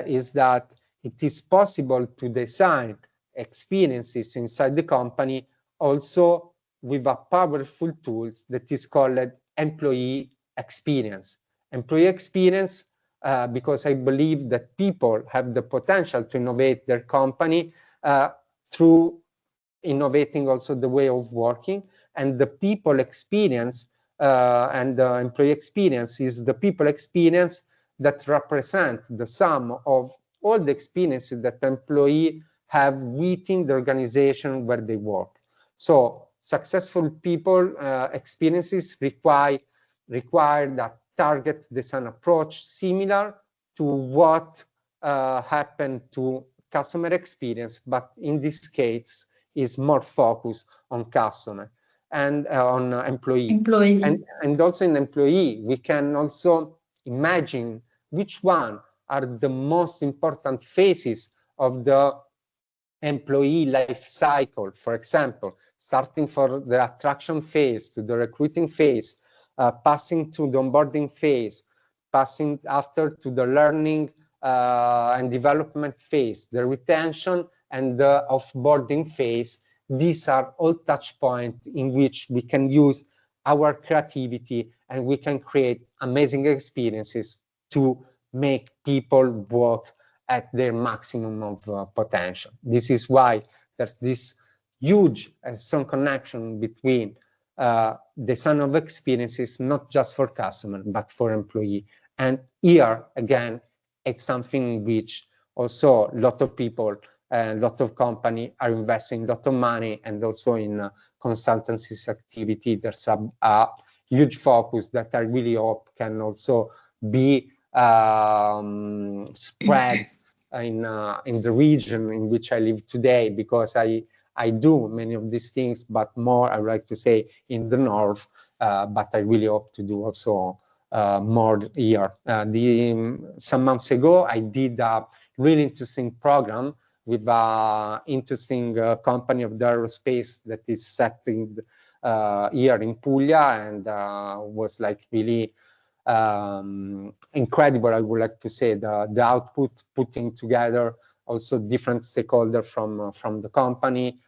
is that it is possible to design experiences inside the company also with a powerful tools that is called employee experience. Employee experience, because I believe that people have the potential to innovate their company through innovating also the way of working, and the people experience and the employee experience is the people experience that represent the sum of all the experiences that employees have within the organization where they work. So successful people experiences require that target design approach similar to what happened to customer experience, but in this case is more focused on customer and on employee. And also in employee, we can also imagine which one are the most important phases of the employee life cycle. For example, starting for the attraction phase to the recruiting phase, passing to the onboarding phase, passing after to the learning and development phase, the retention and the offboarding phase. These are all touch points in which we can use our creativity and we can create amazing experiences to make people work at their maximum of potential. This is why there's this huge and strong connection between design of experiences, not just for customer, but for employee. And here, again, it's something which also a lot of people and a lot of companies are investing a lot of money, and also in consultancies activity, there's a huge focus that I really hope can also be spread in the region in which I live today, because I do many of these things, but more I would like to say in the north, but I really hope to do also more here. Some months ago, I did a really interesting program with an interesting company of the aerospace that is setting here in Puglia, and was like really incredible. I would like to say the output, putting together also different stakeholders from the company,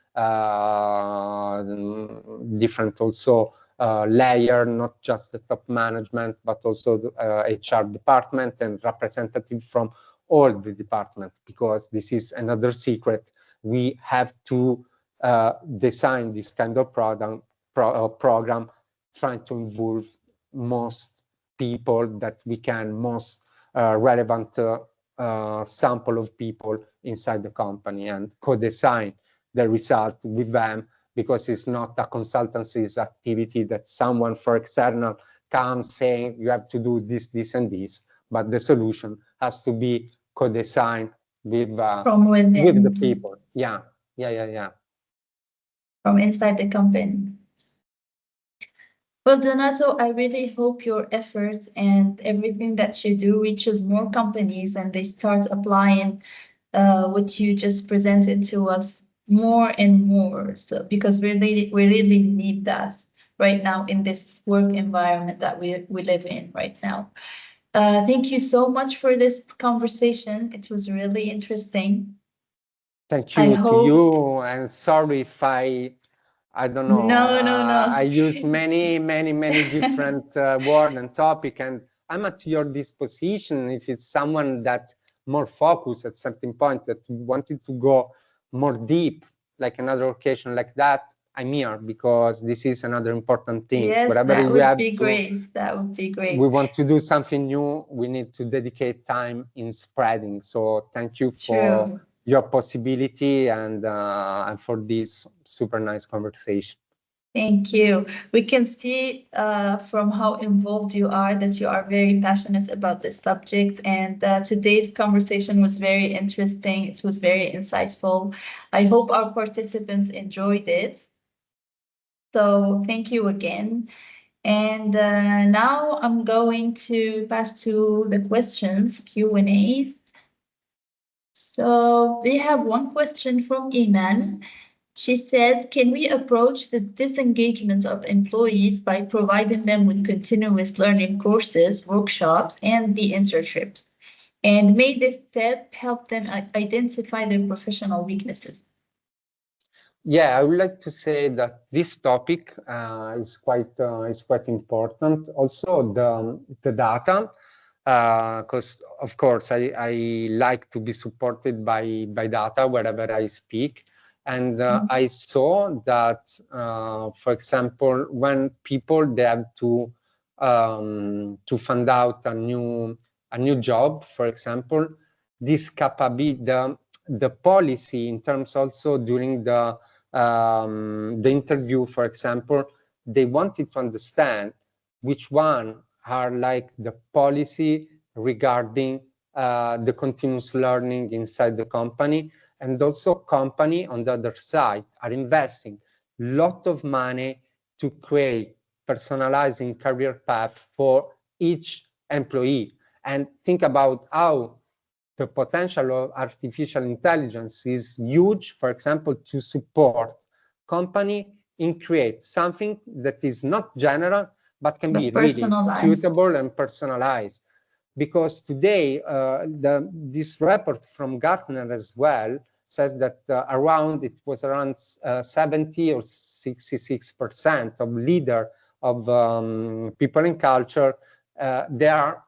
different also layer, not just the top management, but also the HR department and representative from all the departments, because this is another secret. We have to design this kind of program trying to involve most people that we can, most relevant sample of people inside the company, and co-design the result with them, because it's not a consultancy's activity that someone for external comes saying you have to do this, this, and this, but the solution has to be co-designed with the people. Yeah. From inside the company. Well, Donato, I really hope your efforts and everything that you do reaches more companies and they start applying what you just presented to us more and more. So, because we really need that right now in this work environment that we live in right now. Thank you so much for this conversation. It was really interesting. Thank you to you, and sorry if I don't know. No. I use many different words and topic, and I'm at your disposition if it's someone that more focused at certain point that wanted to go more deep, like another occasion like that. I'm here because this is another important thing. Yes, that would be great. That would be great. We want to do something new. We need to dedicate time in spreading. So thank you for your possibility and for this super nice conversation. Thank you. We can see from how involved you are that you are very passionate about this subject. And today's conversation was very interesting. It was very insightful. I hope our participants enjoyed it. So thank you again. And now I'm going to pass to the questions, Q&As. So we have one question from Iman. She says, can we approach the disengagement of employees by providing them with continuous learning courses, workshops, and the internships? And may this step help them identify their professional weaknesses? Yeah, I would like to say that this topic is quite important. Also, the data, because of course I like to be supported by data wherever I speak, and I saw that, for example, when people they have to find out a new job, for example, this capability, the policy in terms also during the interview, for example, they wanted to understand which one are like the policy regarding the continuous learning inside the company, and also company on the other side are investing a lot of money to create personalizing career path for each employee. And think about how the potential of artificial intelligence is huge, for example, to support company in create something that is not general, but can be really suitable and personalized. Because today, this report from Gartner as well says that around 70 or 66% of leader of people in culture, they are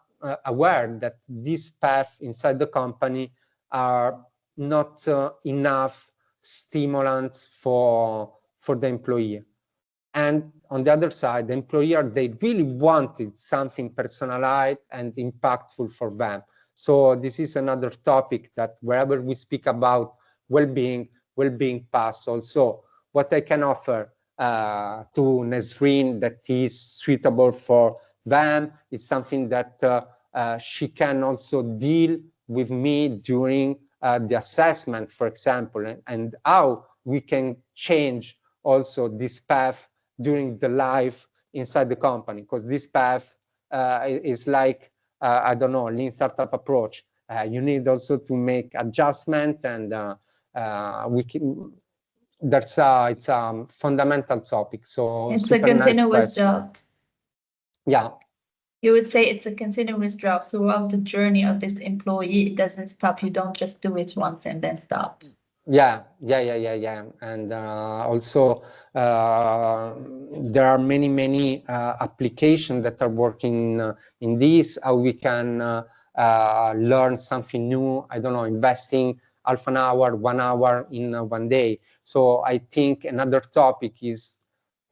aware that this path inside the company are not enough stimulants for the employee. And on the other side, the employer, they really wanted something personalized and impactful for them. So this is another topic that wherever we speak about well-being pass also. What I can offer to Nesreen that is suitable for them is something that she can also deal with me during the assessment, for example, and how we can change also this path during the life inside the company, because this path is like, I don't know, lean startup approach. You need also to make adjustment, and it's a fundamental topic. So it's a continuous job. Yeah. You would say it's a continuous job throughout the journey of this employee. It doesn't stop. You don't just do it once and then stop. Yeah. And also there are many applications that are working in this, how we can learn something new. I don't know, investing half an hour, 1 hour in one day. So I think another topic is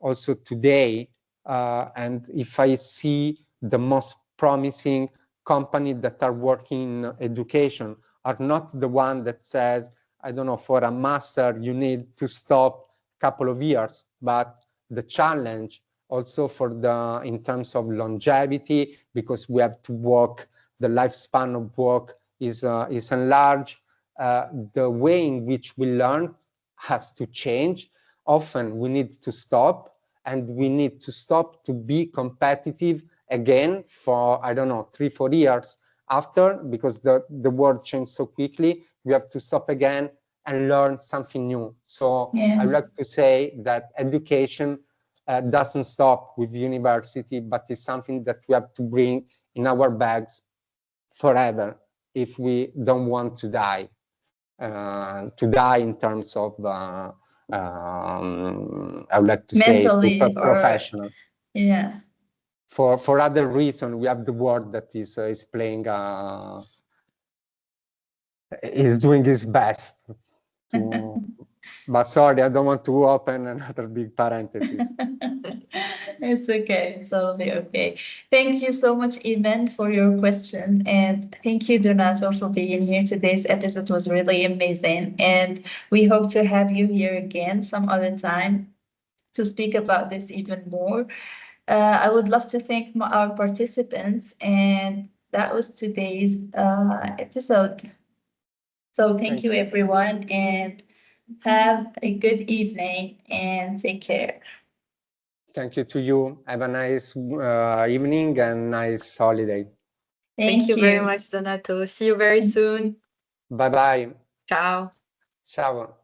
also today, and if I see the most promising companies that are working in education are not the one that says, I don't know, for a master, you need to stop a couple of years, but the challenge also for in terms of longevity, because we have to work, the lifespan of work is enlarged. The way in which we learn has to change. Often we need to stop, and we need to stop to be competitive again for, I don't know, 3-4 years after, because the world changed so quickly. We have to stop again and learn something new. So yes. I would like to say that education doesn't stop with university, but it's something that we have to bring in our bags forever if we don't want to die in terms of I would like to mentally, say professional. Yeah. For other reason, we have the world that is playing is doing its best. But sorry, I don't want to open another big parenthesis. It's okay. It's totally okay. Thank you so much, Iman, for your question. And thank you, Donato, for being here. Today's episode was really amazing. And we hope to have you here again some other time to speak about this even more. I would love to thank our participants. And that was today's episode. So thank you, everyone. And have a good evening and take care. Thank you to you. Have a nice evening and nice holiday. Thank you very you. much, Donato. See you very soon. Bye bye. Ciao. Ciao.